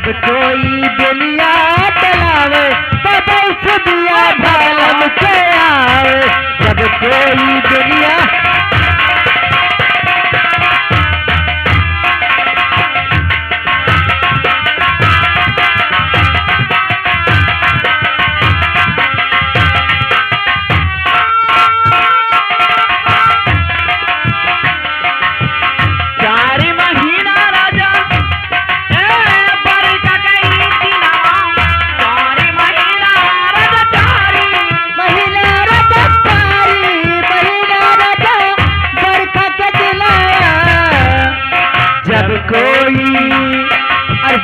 जब कोई बेलिया चलावे तब सुदिया भालम के आवे। जब कोई बेलिया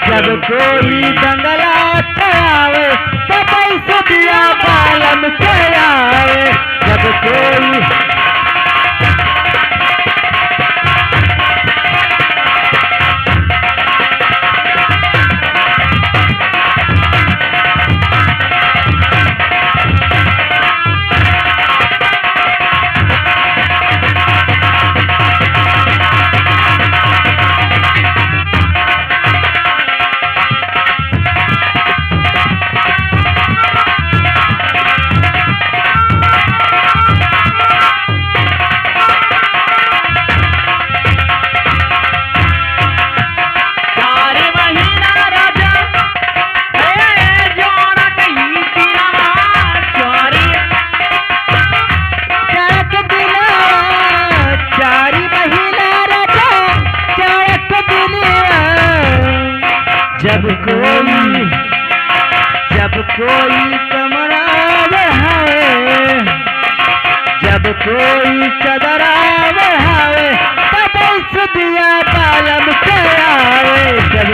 जब कोई दंगला आवे तब सुदिया बालम के आवे। जब कोई जब कोई कमरा है, जब कोई चदरा है तब सुदिया बालम के आवे। जब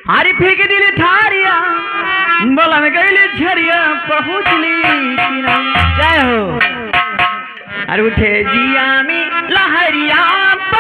हरी फेंक दिली ठारिया बोला में गईली झरिया पहुँचली जय हो। अरे उठे जिया में लहरिया